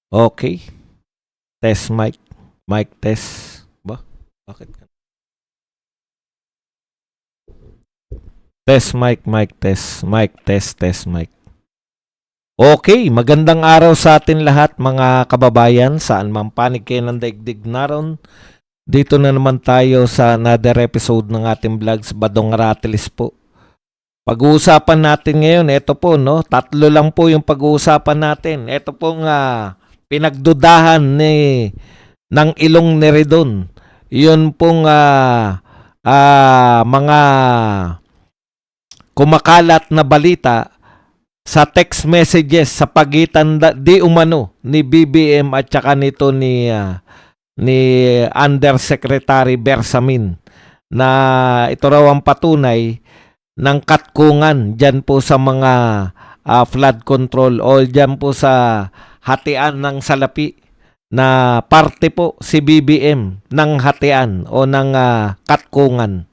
Okay. Test mic. Mic test. Ba? Bakit? Test mic, mic test. Mic test, test mic. Okay, magandang araw sa atin lahat mga kababayan. Saan man panig kayo ng daigdig naroon. Dito na naman tayo sa another episode ng ating vlogs, Badong Ratilis po. Pag-uusapan natin ngayon, ito po, no? Tatlo lang po yung pag-uusapan natin. Ito pong pinagdudahan ng Ilong ni Redon. Yun pong mga kumakalat na balita sa text messages sa pagitan di umano ni BBM at saka nito ni Undersecretary Bersamin na ito raw ang patunay ng katkungan dyan po sa mga flood control o dyan po sa hatian ng salapi na parte po si BBM ng hatian o ng katkungan.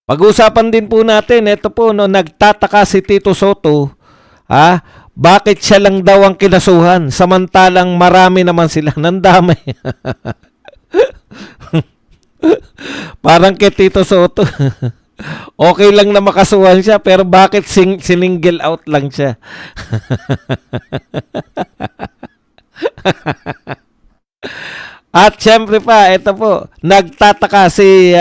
Pag-usapan din po natin, ito po, no, nagtataka si Tito Soto, bakit siya lang daw ang kinasuhan samantalang marami naman sila, nandamay. Parang kay Tito Soto, okay lang na makasuhan siya, pero bakit sininggle out lang siya? At syempre pa, ito po, nagtataka si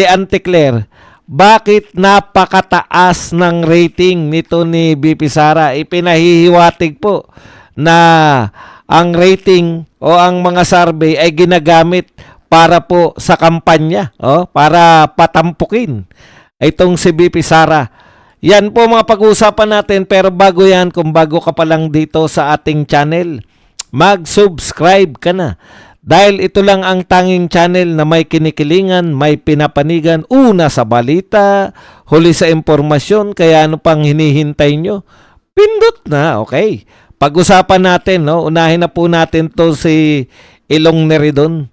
Auntie Claire, bakit napakataas ng rating nito ni BP Sara? Ipinahihiwatig po na ang rating o ang mga survey ay ginagamit para po sa kampanya, para patampukin itong si BP Sara. Yan po mga pag-uusapan natin, pero bago yan, kung bago ka pa lang dito sa ating channel, mag-subscribe ka na. Dahil ito lang ang tanging channel na may kinikilingan, may pinapanigan, una sa balita, huli sa impormasyon, kaya ano pang hinihintay nyo? Pindot na, okay. Pag-usapan natin, no? Unahin na po natin to si Ilong ni Redon.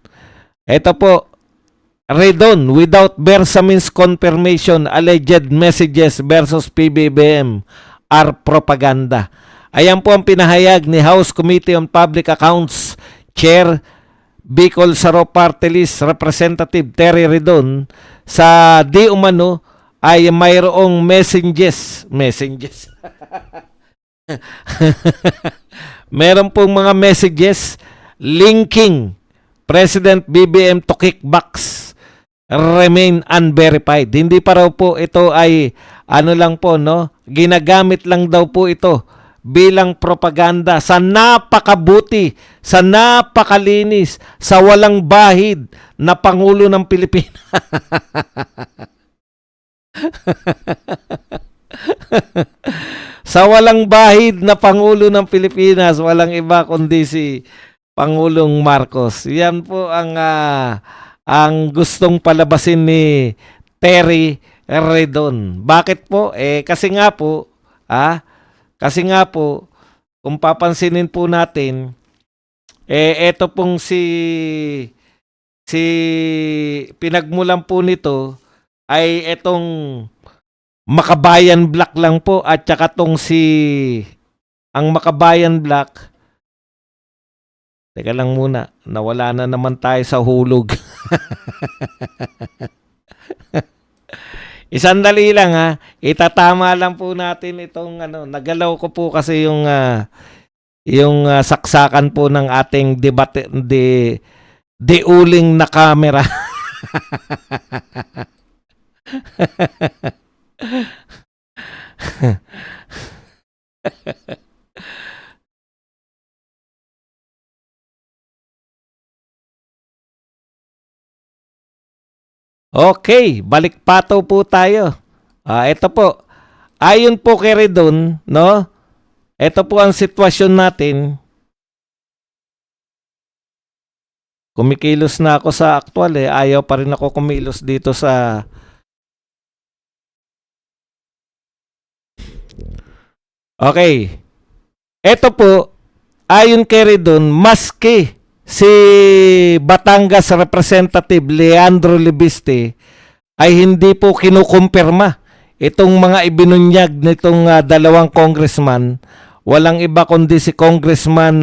Ito po, Redon, without Bersamin's confirmation, alleged messages versus PBBM are propaganda. Ayan po ang pinahayag ni House Committee on Public Accounts Chair Bicol Saro Party List Representative Terry Redon sa di umano ay mayroong messages. Meron pong mga messages linking President BBM to kickbacks remain unverified. Hindi pa raw po ito ay ano lang po, no? Ginagamit lang daw po ito bilang propaganda sa napakabuti, sa napakalinis, sa walang bahid na Pangulo ng Pilipinas. Sa walang bahid na Pangulo ng Pilipinas, walang iba kundi si Pangulong Marcos. Yan po ang gustong palabasin ni Terry Redon. Bakit po? Kasi nga po, kung papansinin po natin, eto pong si pinagmulan po nito ay etong Makabayan Black lang po at saka tong ang Makabayan Black. Teka lang muna, nawala na naman tayo sa hulog. Isandali lang itatama lang po natin itong nagalaw ko po kasi yung saksakan po ng ating debate uling na camera. Okay, balik pataw po tayo. Ito po. Ayon po kay Redon, no? Ito po ang sitwasyon natin. Kumikilos na ako sa actual Ayaw pa rin ako kumilos dito sa Okay. Ito po, ayon kay Redon, maski si Batangas Representative Leandro Libiste ay hindi po kinukumpirma itong mga ibinunyag nitong dalawang congressman. Walang iba kundi si Congressman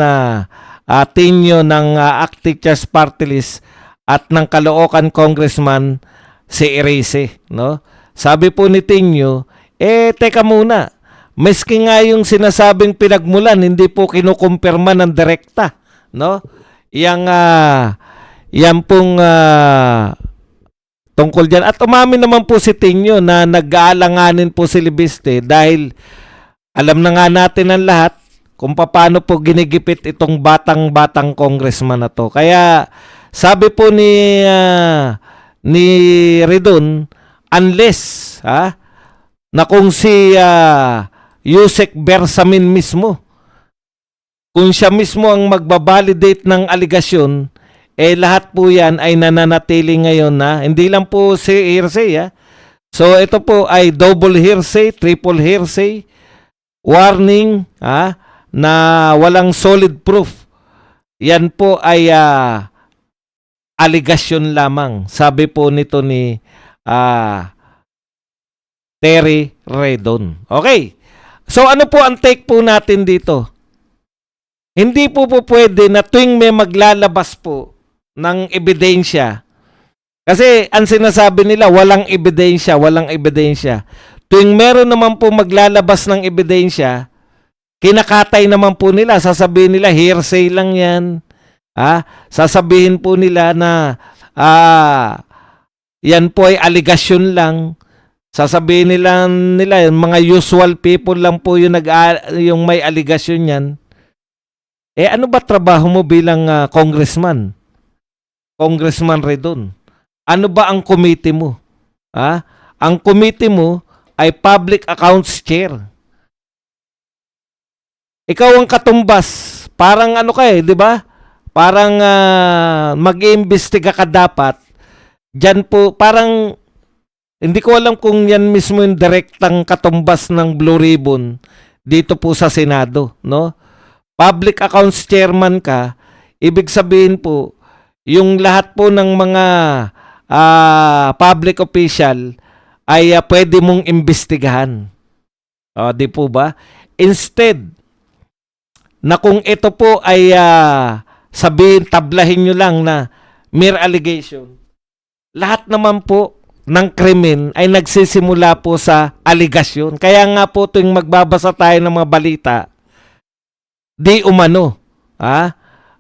Tinyo ng ACT Teachers Party List at ng Caloocan Congressman si Erice, no? Sabi po ni Tinyo, teka muna, maski nga yung sinasabing pinagmulan, hindi po kinukumpirma ng direkta, no? Yan pong tungkol dyan. At umamin naman po si Tinyo na nag-aalanganin po si Libiste dahil alam na nga natin ang lahat kung paano po ginigipit itong batang-batang congressman na to. Kaya sabi po ni Redon, unless na kung si Yusek Bersamin mismo, kung siya mismo ang magbabalidate ng aligasyon, lahat po yan ay nananatili ngayon na hindi lang po si hearsay. So ito po ay double hearsay, triple hearsay, warning na walang solid proof. Yan po ay aligasyon lamang, sabi po nito ni Terry Redon. Okay. So ano po ang take po natin dito? Hindi po pwede na tuwing may maglalabas po ng ebidensya. Kasi ang sinasabi nila, walang ebidensya, walang ebidensya. Tuwing meron naman po maglalabas ng ebidensya, kinakatay naman po nila. Sasabihin nila, hearsay lang yan. Sasabihin po nila na yan po ay aligasyon lang. Sasabihin nila yung mga usual people lang po yung may aligasyon yan. Ano ba trabaho mo bilang congressman? Congressman Redon. Ano ba ang committee mo? Ang committee mo ay Public Accounts Chair. Ikaw ang katumbas. Parang di ba? Parang mag-iimbestiga ka dapat. Diyan po, parang hindi ko alam kung yan mismo yung direktang katumbas ng Blue Ribbon dito po sa Senado, no? Public Accounts Chairman ka, ibig sabihin po, yung lahat po ng mga public official ay pwede mong imbestigahan. Di po ba? Instead, na kung ito po ay sabihin, tablahin nyo lang na mere allegation, lahat naman po ng krimen ay nagsisimula po sa aligasyon. Kaya nga po tuwing magbabasa tayo ng mga balita, di umano.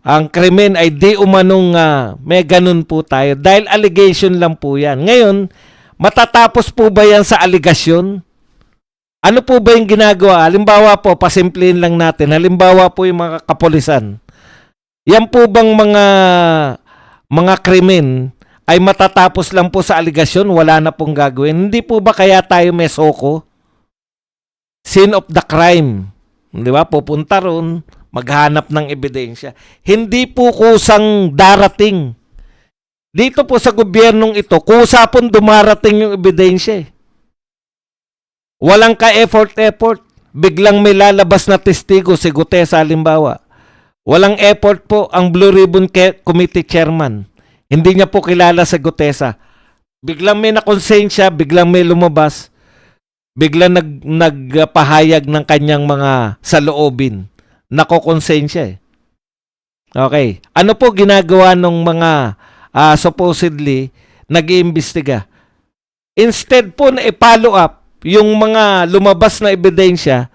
Ang krimen ay di umanong may ganun po tayo. Dahil allegation lang po yan. Ngayon, matatapos po ba yan sa aligasyon? Ano po ba yung ginagawa? Halimbawa po, pasimplihin lang natin. Halimbawa po yung mga kapulisan. Yan po bang mga krimen ay matatapos lang po sa aligasyon? Wala na pong gagawin. Hindi po ba kaya tayo may soko? Scene of the crime. Di ba? Pupunta ron, maghanap ng ebidensya. Hindi po kusang darating. Dito po sa gobyernong ito, kusa pong dumarating yung ebidensya. Walang ka-effort. Biglang may lalabas na testigo, si Gutesa halimbawa. Walang effort po ang Blue Ribbon Committee Chairman. Hindi niya po kilala si Gutesa. Biglang may nakonsensya, biglang may lumabas. Biglang nagpahayag ng kanyang mga saloobin. Nakokonsensya . Okay. Ano po ginagawa ng mga supposedly nag-iimbestiga? Instead po na i-follow up yung mga lumabas na ebidensya,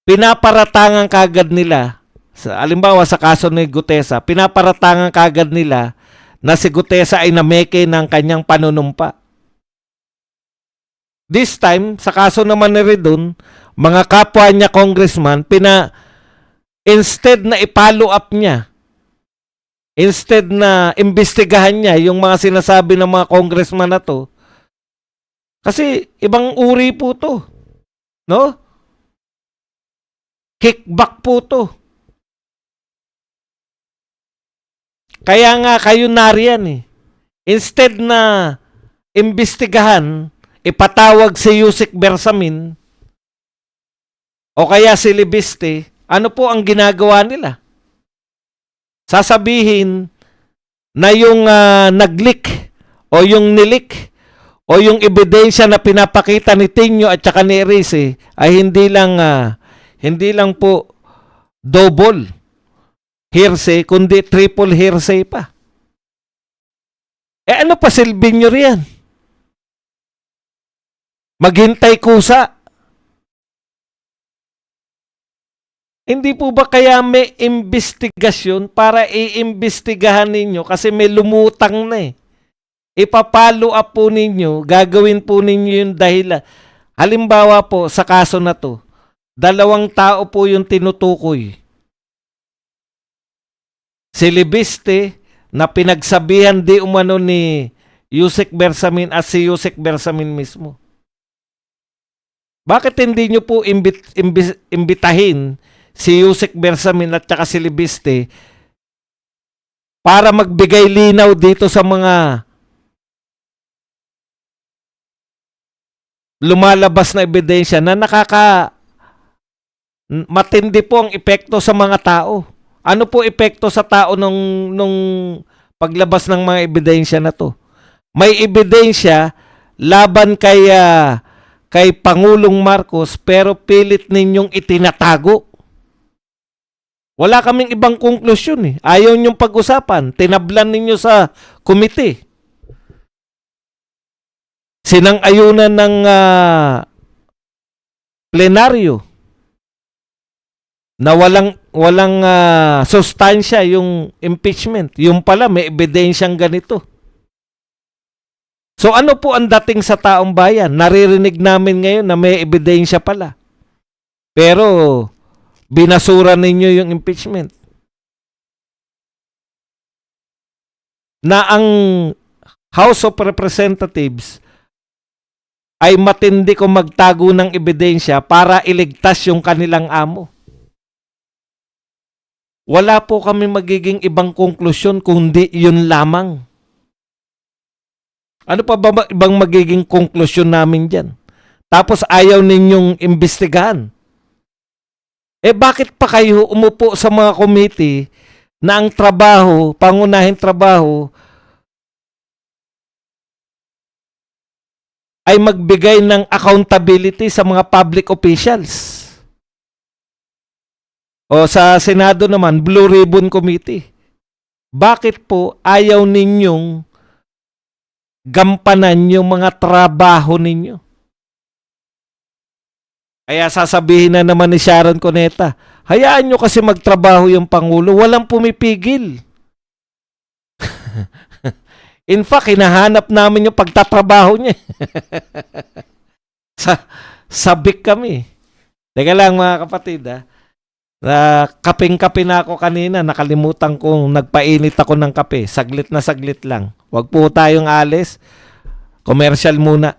pinaparatangan kagad nila, halimbawa sa kaso ni Gutesa, pinaparatangan kagad nila na si Gutesa ay nameke ng kanyang panunumpa. This time, sa kaso naman ni Redon, mga kapwa niya congressman, instead na i-follow up niya, instead na imbestigahan niya yung mga sinasabi ng mga congressman na to, kasi ibang uri po to, no? Kickback po to. Kaya nga kayo nariyan . Instead na imbestigahan, ipatawag si Yusek Bersamin o kaya si Libiste, ano po ang ginagawa nila? Sasabihin na yung nag-leak o yung nilik o yung ebidensya na pinapakita ni Tinyo at saka ni Erice ay hindi lang po double hearsay, kundi triple hearsay pa. Eh ano pa silbi nyo riyan? Maghintay kusa. Hindi po ba kaya may investigasyon para iimbestigahan ninyo kasi may lumutang na eh. Ipapalo up po ninyo, gagawin po ninyo yung dahilan. Halimbawa po sa kaso na to, 2 tao po yung tinutukoy. Si Libiste na pinagsabihan di umano ni Yusek Bersamin at si Yusek Bersamin mismo. Bakit hindi nyo po imbitahin si Yusek Bersamin at saka si Libiste para magbigay linaw dito sa mga lumalabas na ebidensya na matindi po ang epekto sa mga tao. Ano po epekto sa tao nung paglabas ng mga ebidensya na to? May ebidensya laban kay Pangulong Marcos pero pilit ninyong itinatago. Wala kaming ibang konklusyon eh. Ayaw niyong pag-usapan. Tinablan ninyo sa komite. Sinang-ayunan ng plenaryo na walang sustansya yung impeachment. Yung pala may ebidensyang ganito. So ano po ang dating sa taong bayan? Naririnig namin ngayon na may ebidensya pala. Pero binasura ninyo yung impeachment. Na ang House of Representatives ay matindi kung magtago ng ebidensya para iligtas yung kanilang amo. Wala po kami magiging ibang konklusyon kundi yun lamang. Ano pa ba ibang magiging konklusyon namin dyan? Tapos ayaw ninyong imbestigahan. Eh bakit pa kayo umupo sa mga committee na ang trabaho, pangunahing trabaho, ay magbigay ng accountability sa mga public officials? O sa Senado naman, Blue Ribbon Committee. Bakit po ayaw ninyong gampanan yung mga trabaho ninyo? Kaya sasabihin na naman ni Sharon Cuneta, hayaan nyo kasi magtrabaho yung Pangulo, walang pumipigil. In fact, hinahanap namin yung pagtatrabaho niya. Sabik kami. Teka lang mga kapatid ha. Kaping-kape na ako kanina. Nakalimutan kong nagpainit ako ng kape. Saglit na saglit lang. Huwag po tayong alis. Commercial muna.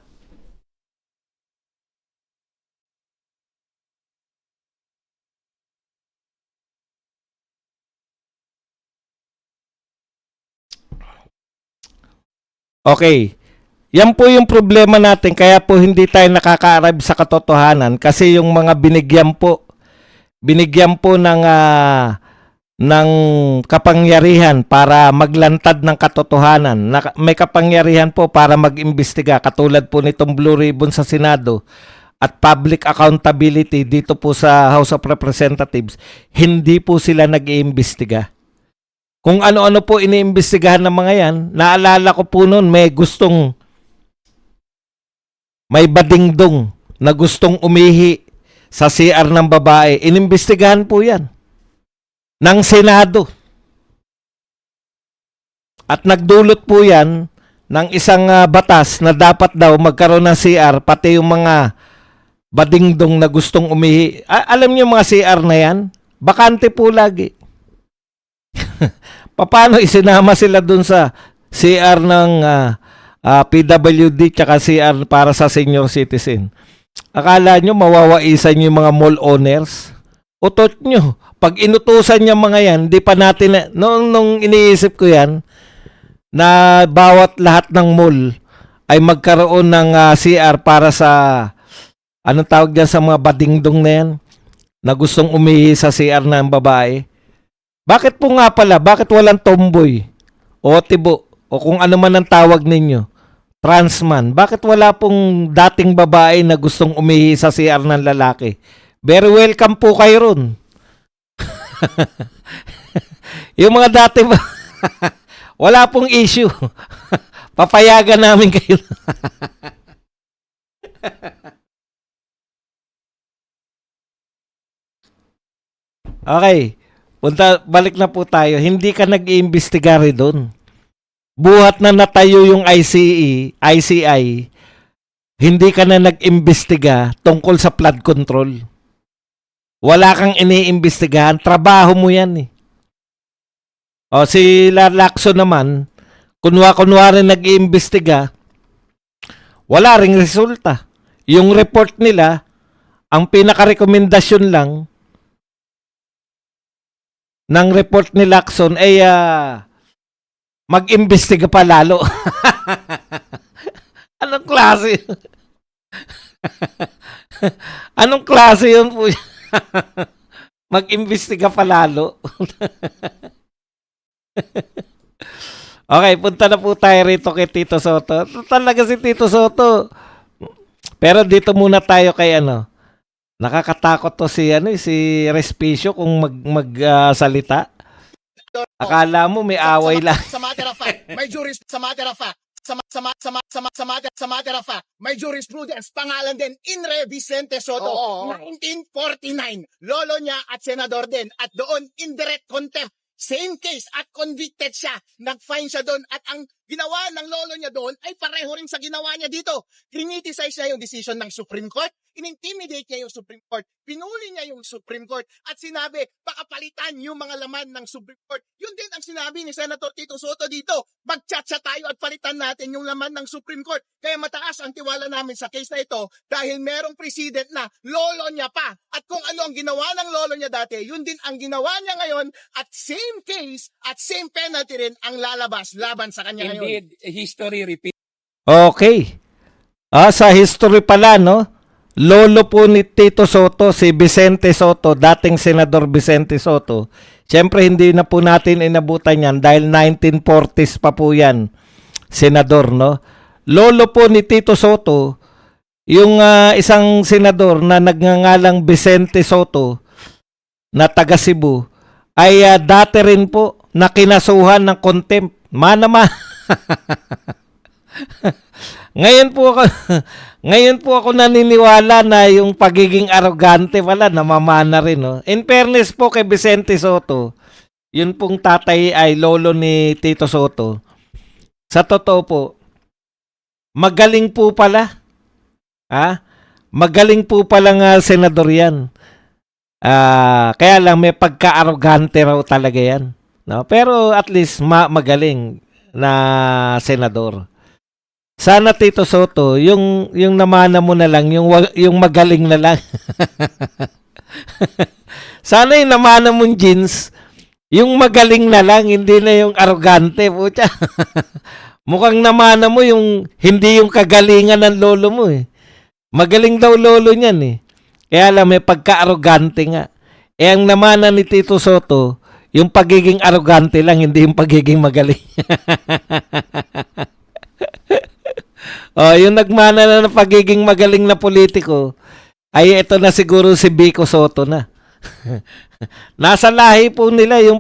Okay. Yan po yung problema natin. Kaya po hindi tayo nakaka-arrive sa katotohanan. Kasi yung mga binigyan po ng kapangyarihan para maglantad ng katotohanan. May kapangyarihan po para mag-imbestiga. Katulad po nitong Blue Ribbon sa Senado at public accountability dito po sa House of Representatives. Hindi po sila nag-iimbestiga. Kung ano-ano po iniimbestigahan ng mga yan, naalala ko po noon may badingdong na gustong umihi sa CR ng babae. Inimbestigahan po yan ng Senado. At nagdulot po yan ng isang batas na dapat daw magkaroon ng CR pati yung mga badingdong na gustong umihi. Alam niyo mga CR na yan? Bakante po lagi. Paano isinama sila dun sa CR ng PWD tsaka CR para sa senior citizen? Akala nyo mawawaisan yung mga mall owners? Utot nyo. Pag inutusan niya mga yan, di pa natin, nung iniisip ko yan, na bawat lahat ng mall ay magkaroon ng CR para sa, anong tawag dyan sa mga badingdong na yan, na gustong umihi sa CR ng babae. Bakit po nga pala? Bakit walang tomboy? O tibo? O kung ano man ang tawag ninyo? Transman. Bakit wala pong dating babae na gustong umihi sa CR ng lalaki? Very welcome po kayo ron. Yung mga dati ba, wala pong issue. Papayagan namin kayo. Okay. Balik na po tayo. Hindi ka nag-iimbestiga rin doon. Buhat na natayo yung ICI, hindi ka na nag-imbestiga tungkol sa flood control. Wala kang iniimbestigahan. Trabaho mo yan eh. O si Lacson naman, kunwari nag-iimbestiga, wala ring resulta. Yung report nila, ang pinaka-rekomendasyon lang ng report ni Lacson ay mag-imbestiga pa lalo. Anong klase? Anong klase yun po? Mag-imbestiga pa lalo. Okay, punta na po tayo rito kay Tito Soto. Talaga si Tito Soto. Pero dito muna tayo kay ano. Nakakatakot to si Respicio kung magsalita. Akala mo may away lang. Sa matter of fact, may may jurisprudence, pangalan din, Inre Vicente Soto, 1949. Lolo niya at senador din. At doon, indirect contempt. Same case at convicted siya. Nag-fine siya doon at ang ginawa ng lolo niya doon ay pareho rin sa ginawa niya dito. Criticize niya yung decision ng Supreme Court. In-intimidate niya yung Supreme Court. Pinuli niya yung Supreme Court at sinabi, baka palitan yung mga laman ng Supreme Court. Yun din ang sinabi ni Senator Tito Soto dito. Mag-chat-chat tayo at palitan natin yung laman ng Supreme Court. Kaya mataas ang tiwala namin sa case na ito dahil merong precedent na lolo niya pa. At kung ano ang ginawa ng lolo niya dati, yun din ang ginawa niya ngayon at same case at same penalty rin ang lalabas laban sa kanya ngayon. Indeed, history repeats. Okay. Sa history pala, no? Lolo po ni Tito Soto, si Vicente Soto, dating Senador Vicente Soto. Siyempre, hindi na po natin inabutan yan dahil 1940s pa po yan, Senador, no? Lolo po ni Tito Soto, yung isang senador na nagngangalang Vicente Soto, na taga Cebu, ay dati rin po na kinasuhan ng contempt. Manama. Ngayon po ako naniniwala na yung pagiging arrogante pala namamana rin, no. In fairness po kay Vicente Soto, yun pong tatay ay lolo ni Tito Soto. Sa totoo po, magaling po pala. Magaling po pala nga senador yan. Kaya lang may pagka-arrogante raw talaga yan. No? Pero at least magaling na senador. Sana Tito Soto, yung namana mo na lang, yung magaling na lang. Sana yung namana mong jeans, yung magaling na lang, hindi na yung arrogante. Pucha. Mukhang namana mo yung hindi yung kagalingan ng lolo mo eh. Magaling daw lolo niyan eh. Kaya lang may pagka-arrogante nga. Ang namana ni Tito Soto, yung pagiging arrogante lang, hindi yung pagiging magaling. Yung nagmana na ng pagiging magaling na politiko, ay ito na siguro si Vico Soto na. Nasa lahi po nila yung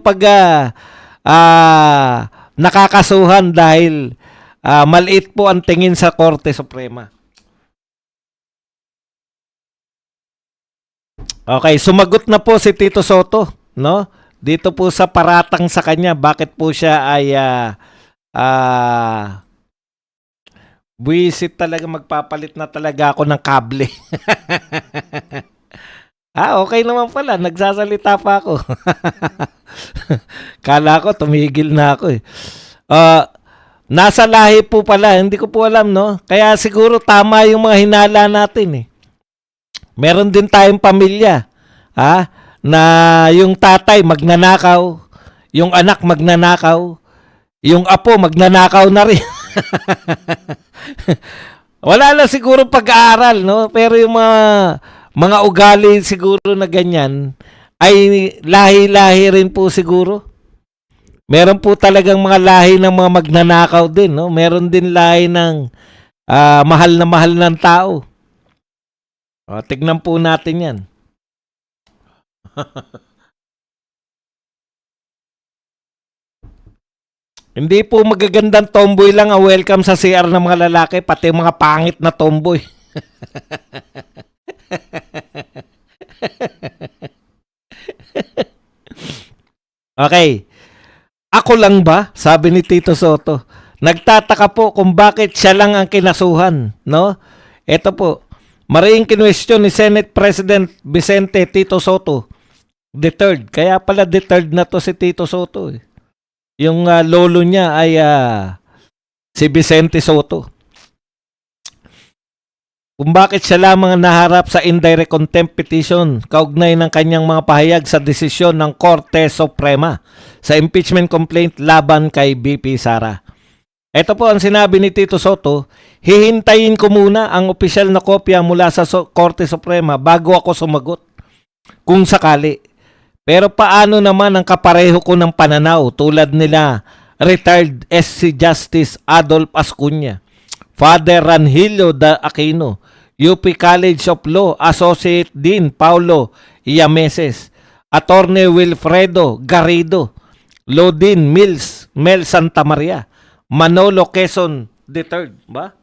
nakakasuhan dahil maliit po ang tingin sa Korte Suprema. Okay, sumagot na po si Tito Soto, no? Dito po sa paratang sa kanya, bakit po siya ay buwisit talaga, magpapalit na talaga ako ng kable. Okay naman pala, nagsasalita pa ako. Kala ko tumigil na ako eh. Nasa lahi po pala, hindi ko po alam, no? Kaya siguro tama yung mga hinala natin eh. Meron din tayong pamilya, na yung tatay magnanakaw, yung anak magnanakaw, yung apo magnanakaw na rin. Wala lang siguro pag-aaral, no? Pero yung mga ugali siguro na ganyan ay lahi-lahi rin po siguro. Meron po talagang mga lahi ng mga magnanakaw din, no? Meron din lahi ng mahal ng tao. Tignan po natin yan. Hindi po magagandang tomboy lang ang welcome sa CR ng mga lalaki, pati mga pangit na tomboy. Okay. Ako lang ba? Sabi ni Tito Soto. Nagtataka po kung bakit siya lang ang kinasuhan, no? Ito po. Maraming kinwestiyon ni Senate President Vicente Tito Soto III. Kaya pala III na to si Tito Soto. Eh. Yung lolo niya ay si Vicente Soto. Kung bakit siya lamang naharap sa indirect contempt petition kaugnay ng kanyang mga pahayag sa desisyon ng Korte Suprema sa impeachment complaint laban kay BP Sara. Ito po ang sinabi ni Tito Soto, hihintayin ko muna ang opisyal na kopya mula sa Korte Suprema bago ako sumagot kung sakali. Pero paano naman ang kapareho ko ng pananaw tulad nila retired SC Justice Adolf Ascuña, Father Ranhilio da Aquino, UP College of Law Associate Dean Paulo Iameses, Attorney Wilfredo Garrido, Law Dean Mel Santa Maria, Manolo Quezon III, ba?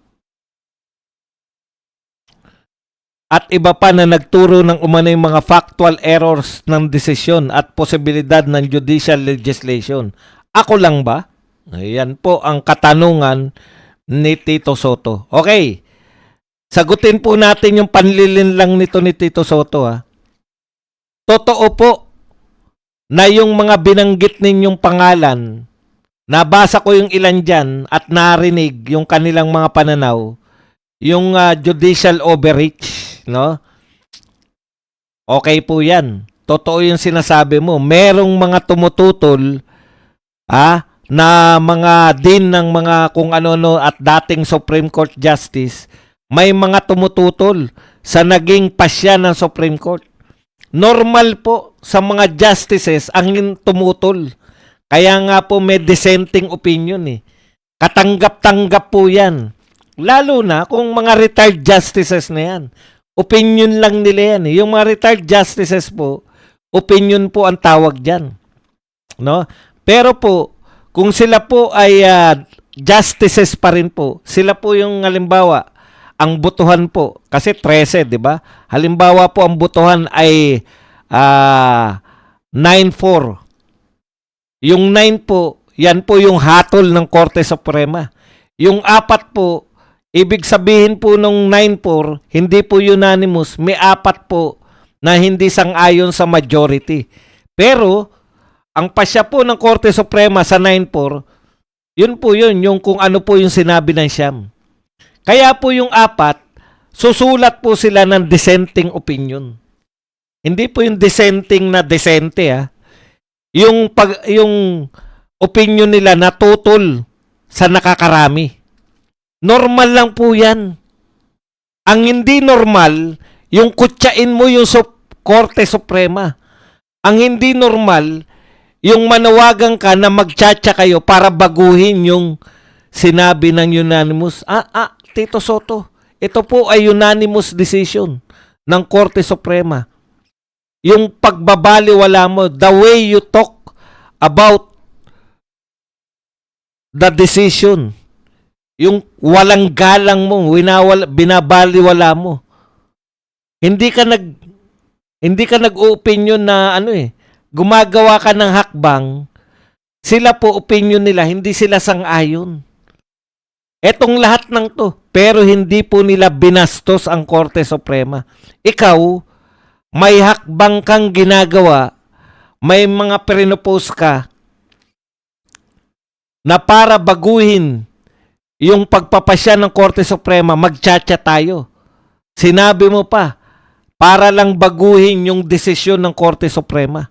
At iba pa na nagturo ng umanay mga factual errors ng desisyon at posibilidad ng judicial legislation. Ako lang ba? Ayan po ang katanungan ni Tito Soto. Okay. Sagutin po natin yung panlilin lang nito ni Tito Soto. Ha? Totoo po na yung mga binanggit ninyong pangalan, nabasa ko yung ilan dyan at narinig yung kanilang mga pananaw, yung judicial overreach, no? Okay po yan. Totoo yung sinasabi mo. Merong mga tumututol na mga din ng mga kung ano-no at dating Supreme Court Justice, may mga tumututol sa naging pasya ng Supreme Court. Normal po sa mga justices ang tumutol. Kaya nga po may dissenting opinion eh. Katanggap-tanggap po yan. Lalo na kung mga retired justices na yan. Opinion lang nila yan eh. Yung mga retired justices po, opinion po ang tawag dyan. No? Pero po, kung sila po ay justices pa rin po, sila po yung halimbawa, ang butuhan po, kasi 13, di ba? Halimbawa po, ang butuhan ay 9-4. Yung 9 po, yan po yung hatol ng Korte Suprema. Yung 4 po, ibig sabihin po nung 9-4, hindi po unanimous, may 4 po na hindi sang-ayon sa majority. Pero, ang pasya po ng Korte Suprema sa 9-4, yun po yun, yung kung ano po yung sinabi ng siyam. Kaya po yung 4, susulat po sila ng dissenting opinion. Hindi po yung dissenting na dissente yung opinion nila natutol sa nakakarami. Normal lang po 'yan. Ang hindi normal, yung kutsain mo yung Korte Suprema. Ang hindi normal, yung manawagan ka na magtsatsa kayo para baguhin yung sinabi ng unanimous. Tito Soto, ito po ay unanimous decision ng Korte Suprema. Yung pagbabaliwala mo, the way you talk about the decision, yung walang galang mo, binabaliwala mo. Hindi ka nag-opinion na gumagawa ka ng hakbang, sila po opinion nila, hindi sila sang-ayon. Etong lahat ng to, pero hindi po nila binastos ang Korte Suprema. Ikaw, may hakbang kang ginagawa, may mga pinopose ka na para baguhin yung pagpapasya ng Korte Suprema, magtsatsa tayo. Sinabi mo pa, para lang baguhin yung desisyon ng Korte Suprema.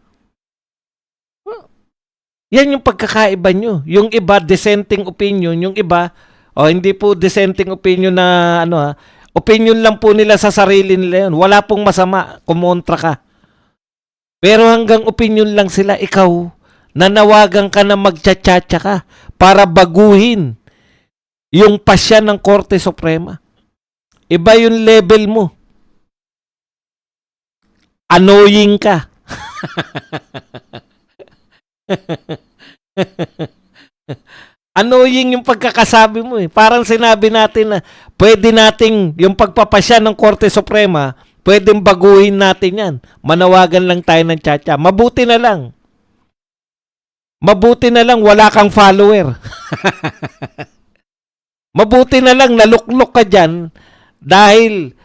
Yan yung pagkakaiba nyo. Yung iba, dissenting opinion. Yung iba, hindi po dissenting opinion na opinion lang po nila sa sarili nila yun. Wala pong masama, kumontra ka. Pero hanggang opinion lang sila, ikaw, nanawagan ka na magtsatsa ka para baguhin yung pasya ng Korte Suprema. Iba yung level mo. Annoying ka. Annoying yung pagkakasabi mo eh. Parang sinabi natin na pwede nating yung pagpapasya ng Korte Suprema, pwedeng baguhin natin yan. Manawagan lang tayo ng tsa-tsa. Mabuti na lang. Mabuti na lang wala kang follower. Mabuti na lang naluklok ka dyan dahil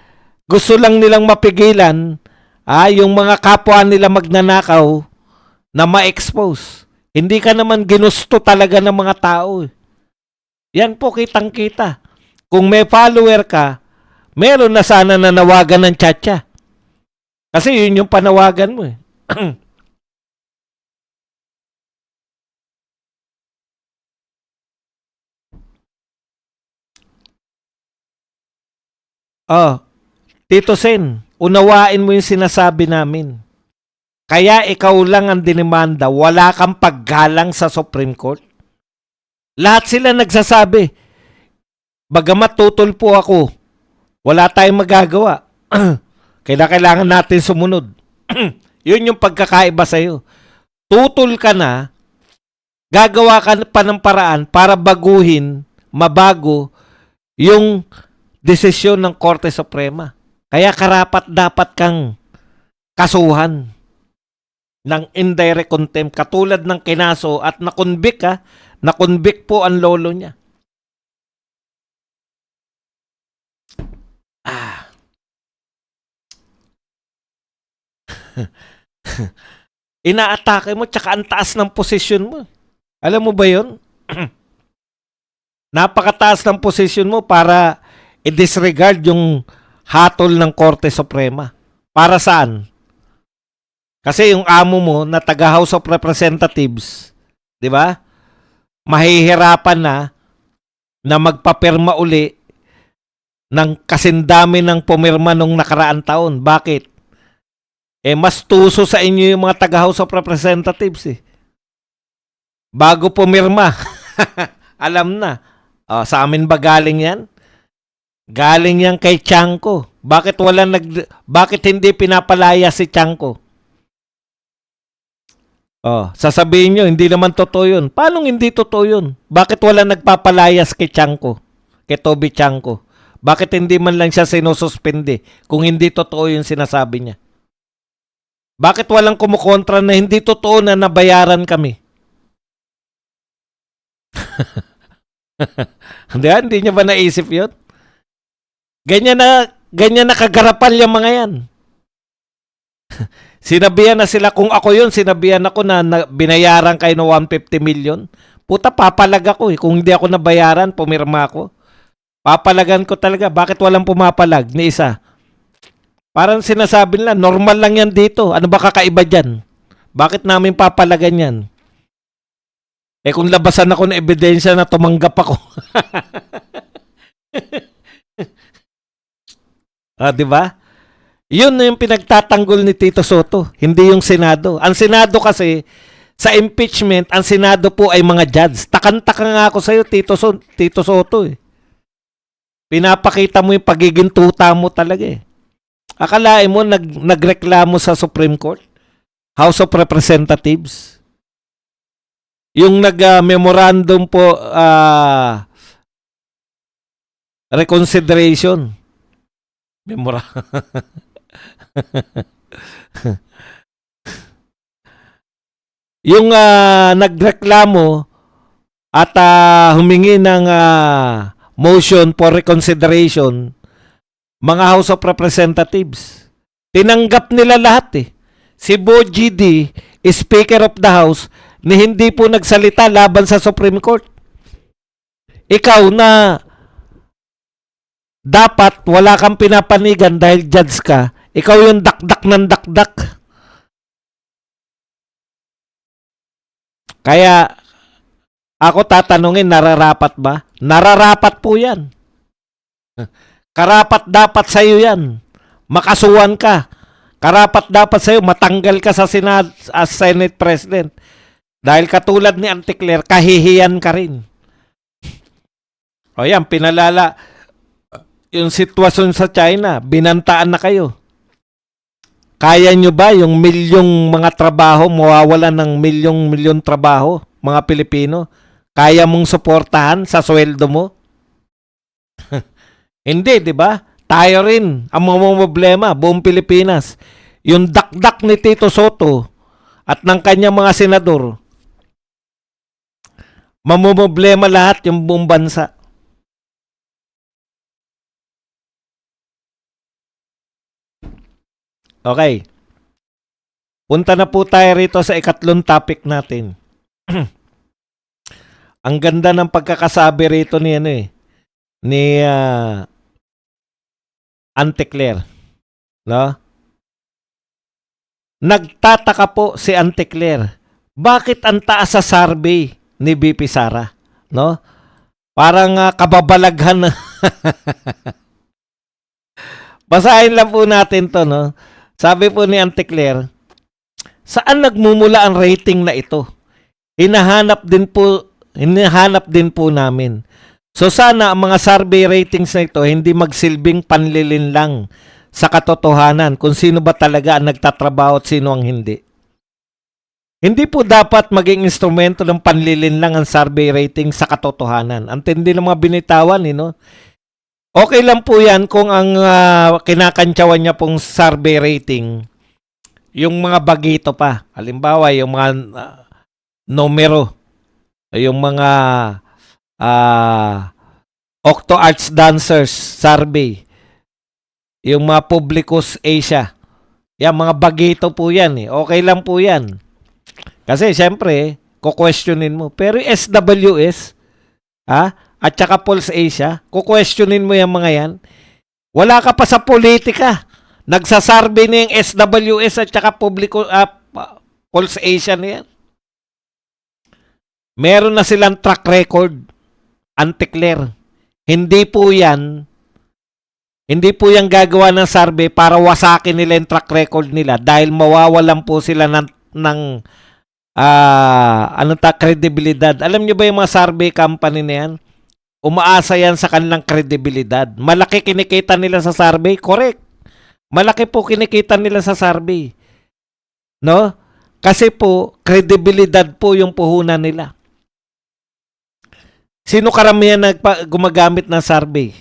gusto lang nilang mapigilan yung mga kapwa nila magnanakaw na ma-expose. Hindi ka naman ginusto talaga ng mga tao. Yan po kitang-kita. Kung may follower ka, meron na sana nanawagan ng tsa-tsa. Kasi yun yung panawagan mo eh. Tito Sen, unawain mo yung sinasabi namin. Kaya ikaw lang ang dinimanda, wala kang paggalang sa Supreme Court. Lahat sila nagsasabi, bagamat tutol po ako, wala tayong magagawa. Kailangan natin sumunod. Yun yung pagkakaiba sa'yo. Tutol ka na, gagawa ka pa ng paraan para baguhin, mabago, yung desisyon ng Korte Suprema. Kaya karapat dapat kang kasuhan ng indirect contempt katulad ng kinaso at nakonvict nakonvict po ang lolo niya. Inaatake mo tsaka ang taas ng posisyon mo. Alam mo ba yun? Napakataas ng posisyon mo para i-disregard yung hatol ng Korte Suprema. Para saan? Kasi yung amo mo na taga House of Representatives, di ba? Mahihirapan na magpapirma uli ng kasindami ng pumirma nung nakaraan taon. Bakit? Mas tuso sa inyo yung mga taga House of Representatives eh. Bago pumirma, alam na. Sa amin ba galing yan? Galing yan kay Tiangco. Bakit hindi pinapalaya si Tiangco? Sasabihin nyo, hindi naman totoo yun. Paano hindi totoo yun? Bakit wala nagpapalayas kay Tiangco? Kay Toby Tiangco? Bakit hindi man lang siya sinususpende kung hindi totoo yung sinasabi niya? Bakit walang kumukontra na hindi totoo na nabayaran kami? Hindi niya ba naisip yun? Ganyan na kagarapal yung mga yan. Sinabihan na sila, kung ako yun, sinabihan ako na binayaran kayo ng 150 million. Puta, papalag ako eh. Kung hindi ako nabayaran, pumirma ako. Papalagan ko talaga. Bakit walang pumapalag ni isa? Parang sinasabi nila, normal lang yan dito. Ano ba kakaiba dyan? Bakit namin papalagan yan? Kung labasan ako ng ebidensya na tumanggap ako. Di ba? Yun na yung pinagtatanggol ni Tito Soto, hindi yung Senado. Ang Senado kasi, sa impeachment, ang Senado po ay mga judge. Takang-taka nga ako sa'yo, Tito Soto eh. Pinapakita mo yung pagiging tuta mo talaga eh. Akalain mo nagreklamo sa Supreme Court? House of Representatives? Yung nag-memorandum po reconsideration. Yung nagreklamo at humingi ng motion for reconsideration, mga House of Representatives, tinanggap nila lahat eh. Si Bo GD, Speaker of the House, ni hindi po nagsalita laban sa Supreme Court. Ikaw na dapat wala kang pinapanigan dahil judge ka, ikaw yung dakdak ng dakdak. Kaya ako tatanungin, nararapat ba? Nararapat po yan. Karapat dapat sa'yo yan. Makasuhan ka. Karapat dapat sa'yo matanggal ka sa Senate President. Dahil katulad ni Auntie Claire, kahihiyan ka rin. O yan, pinalala. Yung sitwasyon sa China, binantaan na kayo. Kaya nyo ba yung milyong mga trabaho, mawawala ng milyong trabaho, mga Pilipino? Kaya mong suportahan sa sweldo mo? Hindi, di ba? Tayo rin ang mga problema, buong Pilipinas. Yung dakdak ni Tito Soto at ng kanyang mga senador, mamumblema lahat yung buong bansa. Okay. Punta na po tayo rito sa ikatlong topic natin. Ang ganda ng pagkakasabi rito ni ni Auntie Claire, no? Nagtataka po si Auntie Claire, bakit ang taas sa survey ni BP Sara, no? Parang kababalaghan na. Basahin lang po natin to, no? Sabi po ni Auntie Claire, saan nagmumula ang rating na ito? Hinahanap din po namin. So sana ang mga survey ratings na ito hindi magsilbing panlilin lang sa katotohanan kung sino ba talaga ang nagtatrabaho at sino ang hindi. Hindi po dapat maging instrumento ng panlilin lang ang survey rating sa katotohanan. Ang tindi ng mga binitawan, no? Okay lang po yan kung ang kinakantsawan niya pong survey rating, yung mga bagito pa. Halimbawa, yung mga numero, yung mga Octo Arts Dancers survey, yung mga Publicus Asia. Yan, mga bagito po yan. Okay lang po yan. Kasi, syempre, kukwestiyonin mo. Pero yung SWS, at saka Pulse Asia, kukwestiyonin mo yung mga yan. Wala ka pa sa politika. Nagsasurvey na yung SWS at saka Pulse Asia na yan. Meron na silang track record. Auntie Claire. Hindi po yan gagawa ng survey para wasakin nila yung track record nila dahil mawawalan po sila ng kredibilidad. Alam niyo ba yung mga survey company na yan? Umaasa yan sa kanilang kredibilidad. Malaki kinikita nila sa survey? Correct. Malaki po kinikita nila sa survey. No? Kasi po, kredibilidad po yung puhunan nila. Sino karamihan gumagamit ng survey?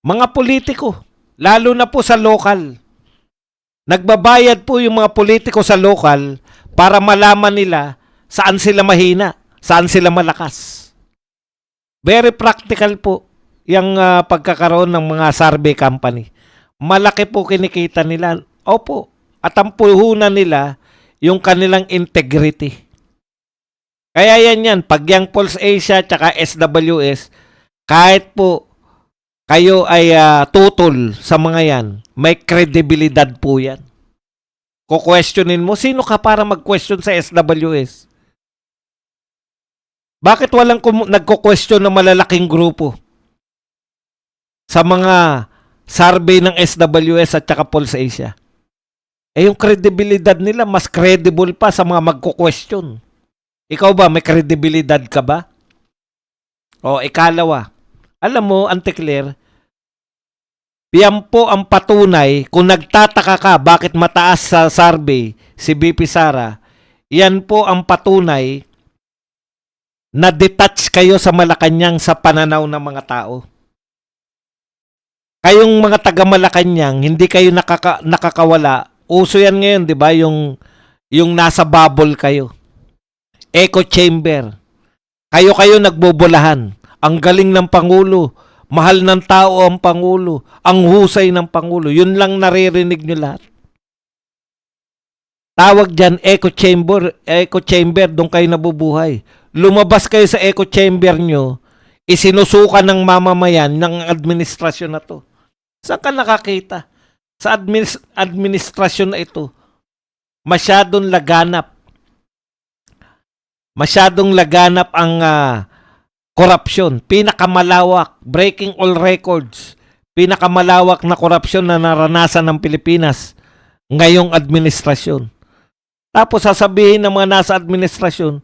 Mga politiko. Lalo na po sa local. Nagbabayad po yung mga politiko sa local para malaman nila saan sila mahina, saan sila malakas. Very practical po yung pagkakaroon ng mga survey company. Malaki po kinikita nila. Opo. At ang puhunan nila, yung kanilang integrity. Kaya yan. Pag yung Pulse Asia tsaka SWS, kahit po kayo ay tutol sa mga yan, may kredibilidad po yan. Kukwestiyonin mo, sino ka para mag-question sa SWS? Bakit walang nagko-question ng malalaking grupo sa mga survey ng SWS at saka Pulse Asia? Yung kredibilidad nila mas credible pa sa mga magko-question. Ikaw ba, may kredibilidad ka ba? O, ikalawa. Alam mo, Auntie Claire, yan po ang patunay kung nagtataka ka bakit mataas sa survey si BP Sara, yan po ang patunay na detach kayo sa Malacanang sa pananaw ng mga tao. Kayong mga taga Malacanang, hindi kayo nakakawala. Uso yan ngayon, di ba? Yung nasa bubble kayo. Echo chamber. Kayo nagbobolahan. Ang galing ng Pangulo. Mahal ng tao ang Pangulo. Ang husay ng Pangulo. Yun lang naririnig nyo lahat. Tawag dyan, echo chamber. Echo chamber, doon kayo nabubuhay. Lumabas kayo sa echo chamber nyo, isinusuka ng mamamayan ng administrasyon na to. Saan ka nakakita? Sa administrasyon na ito. Masyadong laganap ang korupsyon. Pinakamalawak, breaking all records. Pinakamalawak na korupsyon na naranasan ng Pilipinas ngayong administrasyon. Tapos sasabihin ng mga nasa administrasyon,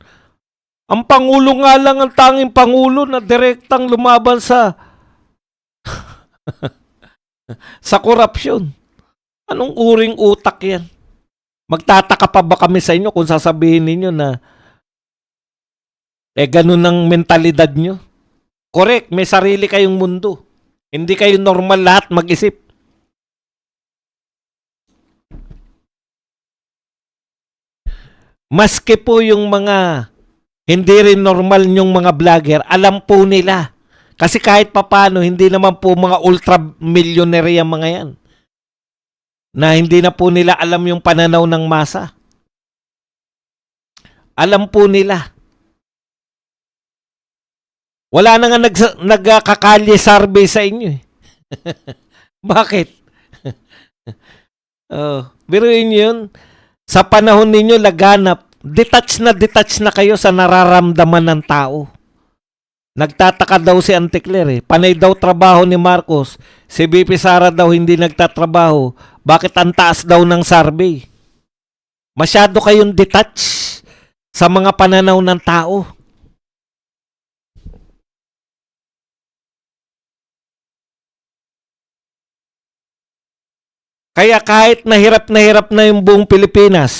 ang Pangulo nga lang ang tanging Pangulo na direktang lumaban sa sa korupsyon. Anong uring utak yan? Magtataka pa ba kami sa inyo kung sasabihin ninyo na Ganun ang mentalidad nyo. Correct, may sarili kayong mundo. Hindi kayo normal lahat mag-isip. Maski po yung mga hindi rin normal yung mga vlogger, alam po nila. Kasi kahit papano, hindi naman po mga ultra-millionaire yung mga yan. Na hindi na po nila alam yung pananaw ng masa. Alam po nila. Wala na nga nagkakalye survey sa inyo eh. Bakit? Biruin yun. Sa panahon ninyo, laganap, detach na kayo sa nararamdaman ng tao. Nagtataka daw si Antikler eh. Panay daw trabaho ni Marcos. Si BP Sara daw hindi nagtatrabaho. Bakit ang taas daw ng survey? Masyado kayong detach sa mga pananaw ng tao. Kaya kahit na hirap na yung buong Pilipinas,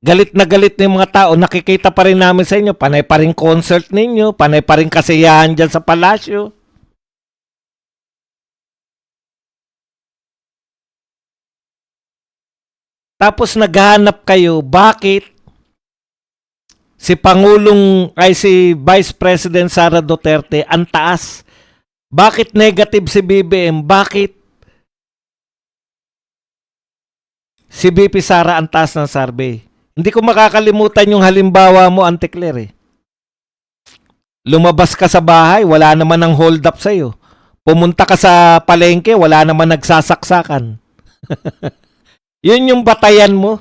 galit na yung mga tao, nakikita pa rin namin sa inyo, panay pa rin concert ninyo, panay pa rin kasiyahan dyan sa palasyo. Tapos naghahanap kayo, bakit si Vice President Sara Duterte ang taas? Bakit negative si BBM? Bakit si BP Sara ang taas ng survey? Hindi ko makakalimutan yung halimbawa mo, Antikler eh. Lumabas ka sa bahay, wala naman ang hold up sa'yo. Pumunta ka sa palengke, wala naman nagsasaksakan. Yun yung batayan mo.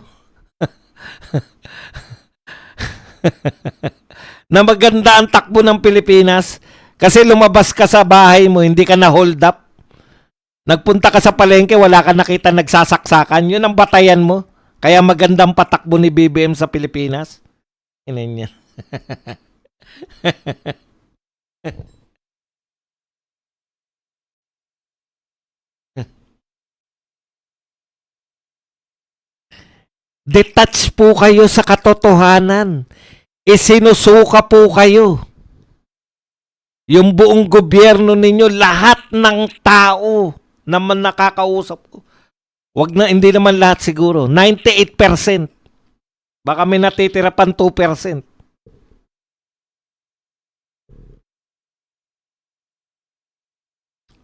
Na maganda ang takbo ng Pilipinas kasi lumabas ka sa bahay mo, hindi ka na hold up. Nagpunta ka sa palengke, wala ka nakita nagsasaksakan. Yun ang batayan mo. Kaya magandang patakbo ni BBM sa Pilipinas. Inan yan. Detach po kayo sa katotohanan. Isinusuka po kayo. Yung buong gobyerno ninyo, lahat ng tao naman nakakausap ko. Wag na, hindi naman lahat siguro. 98%. Baka may natitira pang 2%.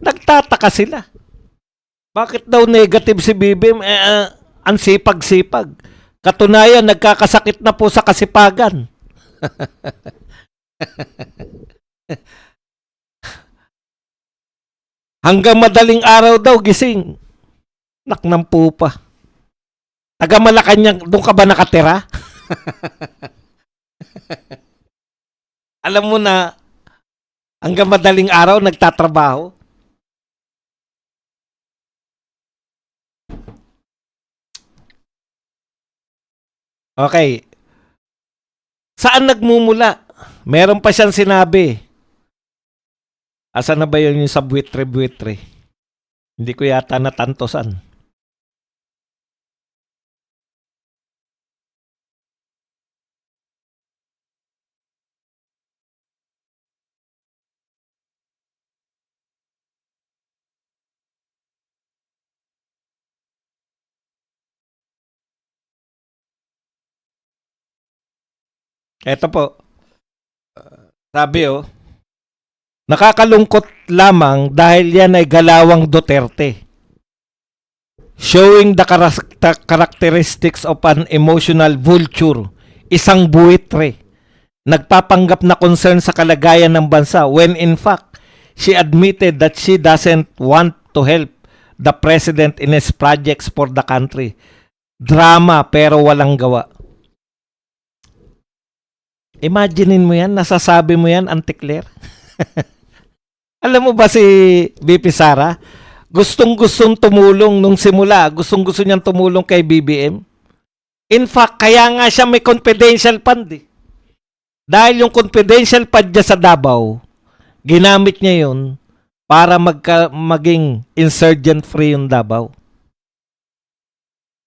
Nagtataka sila. Bakit daw negative si BBM? Ang sipag-sipag. Katunayan, nagkakasakit na po sa kasipagan. Hanggang madaling araw daw gising. Nak ng pupa. Taga Malacanang, doon ka ba nakatira? Alam mo na, hanggang madaling araw nagtatrabaho. Okay. Saan nagmumula? Meron pa siyang sinabi. Asa na ba yun yung sa buitre-buitre? Hindi ko yata natantosan. Eto po. Sabi nakakalungkot lamang dahil yan ay galawang Duterte. Showing the characteristics of an emotional vulture. Isang buitre. Nagpapanggap na concern sa kalagayan ng bansa when in fact, she admitted that she doesn't want to help the president in his projects for the country. Drama pero walang gawa. Imaginein mo yan, nasasabi mo yan, Antikler. Alam mo ba si BP Sara? Gustong-gustong tumulong nung simula. Gustong-gusto niyang tumulong kay BBM. In fact, kaya nga siya may confidential fund eh. Dahil yung confidential fund niya sa Davao, ginamit niya yun para maging insurgent-free yung Davao.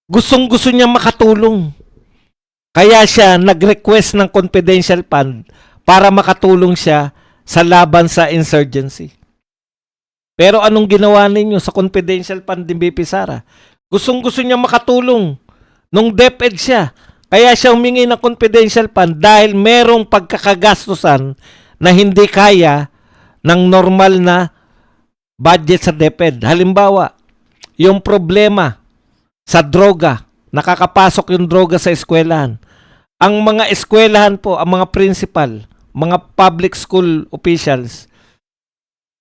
Gustong-gusto niya makatulong. Kaya siya nag-request ng confidential fund para makatulong siya sa laban sa insurgency. Pero anong ginawa ninyo sa confidential fund ni BP Sara? Gustong-gusto niya makatulong nung DepEd siya. Kaya siya humingi ng confidential fund dahil merong pagkakagastusan na hindi kaya ng normal na budget sa DepEd. Halimbawa, yung problema sa droga, nakakapasok yung droga sa eskwelahan. Ang mga eskwelahan po, ang mga principal, mga public school officials,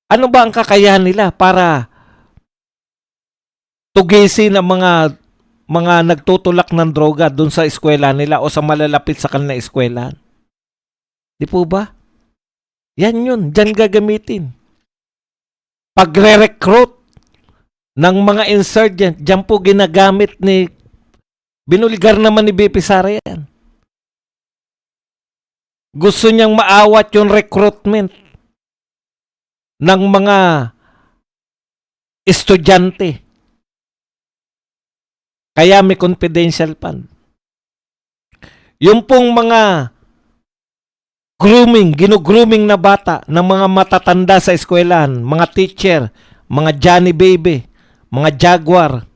ano ba ang kakayahan nila para tugisin ang mga nagtutulak ng droga doon sa eskwelahan nila o sa malalapit sa kanilang eskwelahan? Di po ba? Yan yun. Diyan gagamitin. Pagre-recruit ng mga insurgent, diyan po ginagamit ni binulgar naman ni BP Sara yan. Gusto niyang maawat yung recruitment ng mga estudyante. Kaya may confidential fund. Yung pong mga gino-grooming na bata ng mga matatanda sa eskwelahan, mga teacher, mga Johnny Baby, mga Jaguar,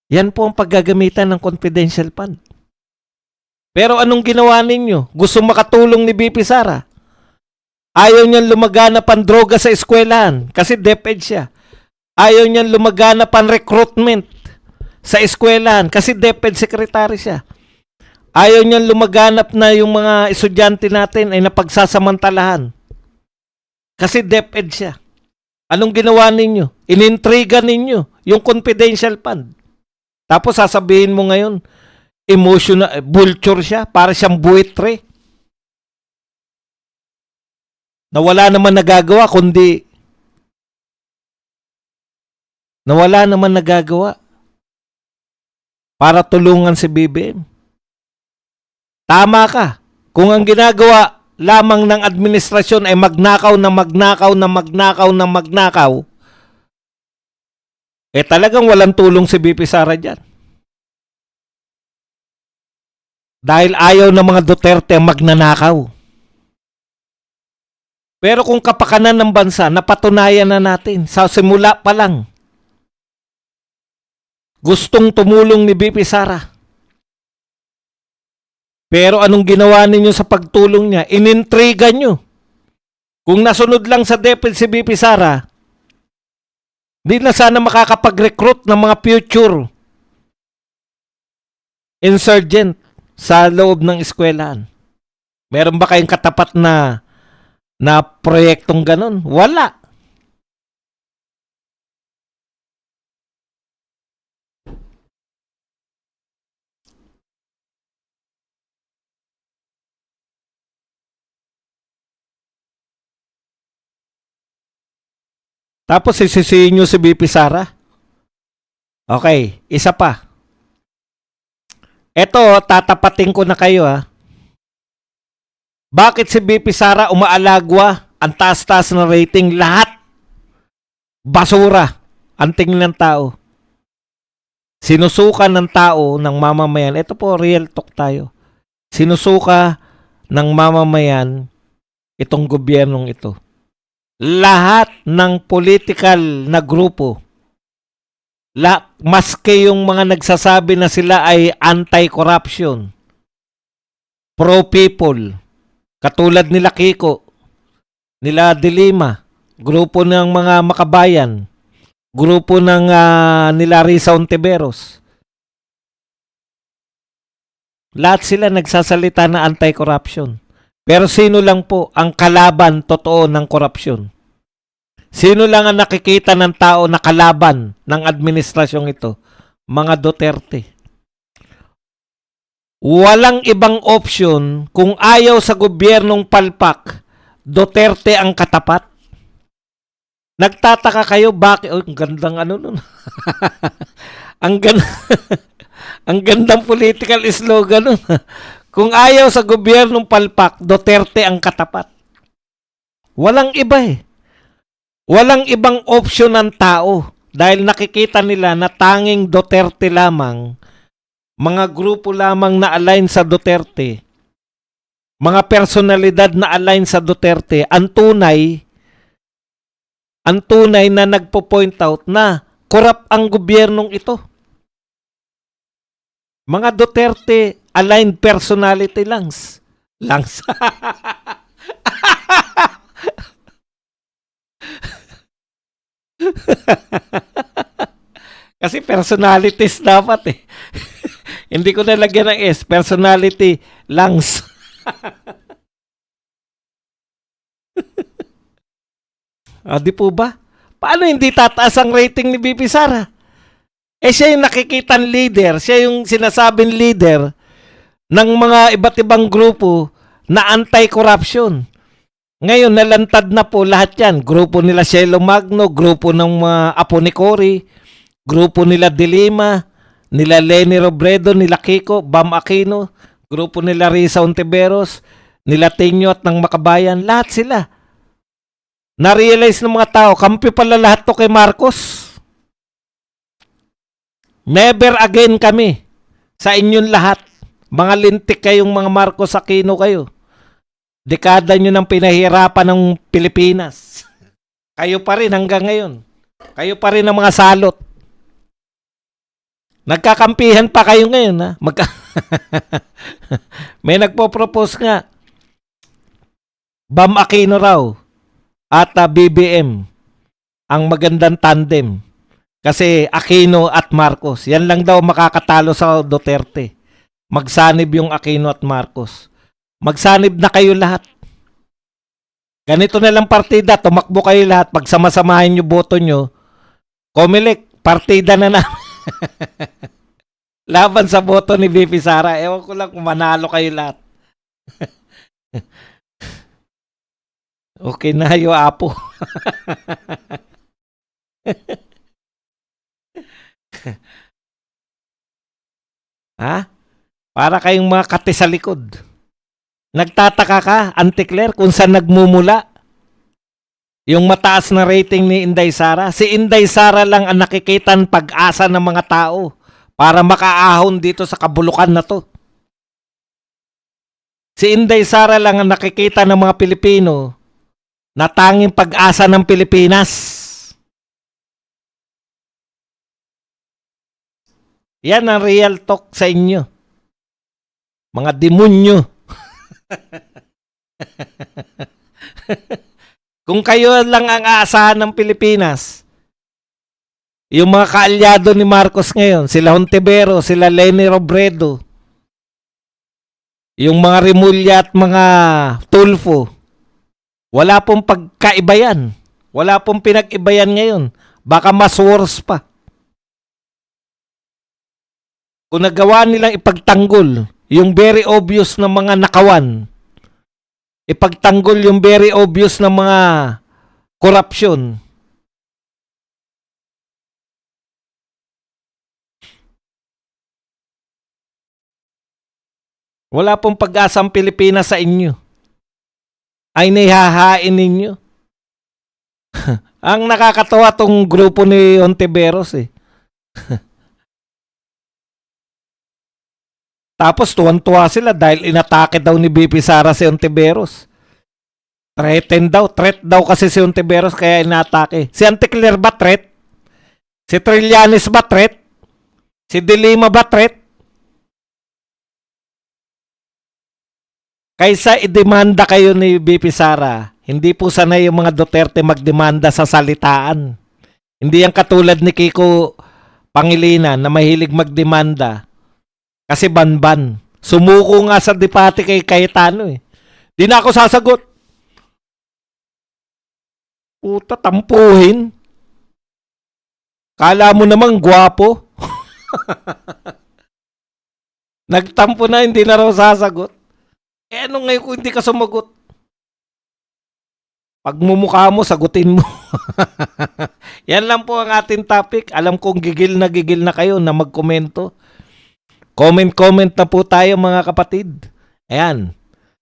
yan po ang paggagamitan ng confidential fund. Pero anong ginawa ninyo? Gusto makatulong ni BP Sara. Ayaw niyan lumaganap ang droga sa eskwelahan kasi DepEd siya. Ayaw niyan lumaganap ang recruitment sa eskwelahan kasi DepEd secretary siya. Ayaw niyan lumaganap na yung mga estudyante natin ay napagsasamantalahan kasi DepEd siya. Anong ginawa ninyo? Inintriga ninyo yung confidential fund. Tapos sasabihin mo ngayon, emotional, vulture siya, para siyang buitre. Na wala naman nagagawa, para tulungan si BBM. Tama ka. Kung ang ginagawa lamang ng administrasyon ay magnakaw, talagang walang tulong si BP Sara dyan. Dahil ayaw ng mga Duterte magnanakaw. Pero kung kapakanan ng bansa, napatunayan na natin sa simula pa lang. Gustong tumulong ni BP Sara. Pero anong ginawa ninyo sa pagtulong niya? Inintriga nyo. Kung nasunod lang sa DepEd si BP Sara, di na sana makakapag-recruit ng mga future insurgent sa loob ng eskwelahan. Meron ba kayong katapat na proyektong ganun? Wala. Tapos sisisihin nyo si BP Sara. Okay, isa pa. Eto, tatapatin ko na kayo ha. Bakit si BP Sara umaalagwa? Ang taas-taas na rating, lahat basura ang tingin ng tao. Sinusuka ng tao, ng mamamayan. Ito po, real talk tayo. Sinusuka ng mamamayan itong gobyernong ito. Lahat ng political na grupo, maski yung mga nagsasabi na sila ay anti-corruption, pro-people, katulad nila Kiko, nila Dilima, grupo ng mga makabayan, grupo ng nila Risa Ontiveros. Lahat sila nagsasalita na anti-corruption. Pero sino lang po ang kalaban totoo ng korupsyon? Sino lang ang nakikita ng tao na kalaban ng administrasyong ito? Mga Duterte. Walang ibang option kung ayaw sa gobyernong palpak, Duterte ang katapat. Nagtataka kayo bakit? Oh, ang gandang ano nun. ang gandang political slogan nun. Kung ayaw sa gobyernong palpak, Duterte ang katapat. Walang iba eh. Walang ibang option ng tao dahil nakikita nila na tanging Duterte lamang, mga grupo lamang na align sa Duterte, mga personalidad na align sa Duterte, ang tunay na nagpo-point out na korap ang gobyernong ito. Mga Duterte aligned personality langs. Kasi personalities dapat eh. Hindi ko nalagyan ng S. Personality langs. Di po ba? Paano hindi tataas ang rating ni BP Sara? Siya yung nakikitang leader. Siya yung sinasabing leader ng mga iba't ibang grupo na anti-corruption. Ngayon, nalantad na po lahat yan. Grupo nila Cielo Magno, grupo ng mga apo ni Cory, grupo nila Dilima, nila Leni Robredo, nila Kiko, Bam Aquino, grupo nila Risa Ontiveros, nila Tenyo at ng Makabayan. Lahat sila. Na-realize ng mga tao, kampi pala lahat to kay Marcos. Never again kami sa inyong lahat. Mga lintik kayong mga Marcos Aquino kayo. Dekada nyo ng pinahirapan ng Pilipinas. Kayo pa rin hanggang ngayon. Kayo pa rin ang mga salot. Nagkakampihan pa kayo ngayon, ha? May nagpo-propose nga. Bam Aquino raw at BBM ang magandang tandem. Kasi Aquino at Marcos. Yan lang daw makakatalo sa Duterte. Magsanib yung Aquino at Marcos. Magsanib na kayo lahat. Ganito na lang partida. Tumakbo kayo lahat. Pagsama-samahin nyo boto nyo. Comelec, partida na namin. Laban sa boto ni BP Sara. Ewan ko lang kung manalo kayo lahat. Okay na yo apo. Ha? Para kayong mga kate sa likod. Nagtataka ka, Auntie Claire, kung saan nagmumula yung mataas na rating ni Inday Sara. Si Inday Sara lang ang nakikitan pag-asa ng mga tao para makaahon dito sa kabulukan na to. Si Inday Sara lang ang nakikita ng mga Pilipino na tanging pag-asa ng Pilipinas. Yan ang real talk sa inyo. Mga demonyo. Kung kayo lang ang aasahan ng Pilipinas, yung mga kaalyado ni Marcos ngayon, sila Hontiveros, sila Leni Robredo, yung mga Rimulya at mga Tulfo, wala pong pagkaiba yan. Wala pong pinag-ibayan ngayon. Baka mas worse pa. Kung nagawa nilang ipagtanggol yung very obvious na mga nakawan, ipagtanggol yung very obvious na mga corruption, wala pong pag-asa ang Pilipinas sa inyo. Ay nihahain ninyo. Ang nakakatawa tong grupo ni Ontiveros eh. Tapos tuwan-tuwa sila dahil inatake daw ni BP Sara si Ontiveros. Threat daw kasi si Ontiveros kaya inatake. Si Auntie Claire ba threat? Si Trillanes ba threat? Si Dilima ba threat? Kaysa idemanda kayo ni BP Sara, hindi po sanay yung mga Duterte magdemanda sa salitaan. Hindi yan katulad ni Kiko Pangilinan na mahilig magdemanda. Kasi banban. Sumuko nga sa debate kay Cayetano eh. Di na ako sasagot. Puta, tampuhin. Kala mo namang gwapo. Nagtampo na, hindi na raw sasagot. Ano ngayon kung hindi ka sumagot? Pag mumukha mo, sagutin mo. Yan lang po ang ating topic. Alam kong gigil na kayo na magkomento. Comment na po tayo mga kapatid. Ayan.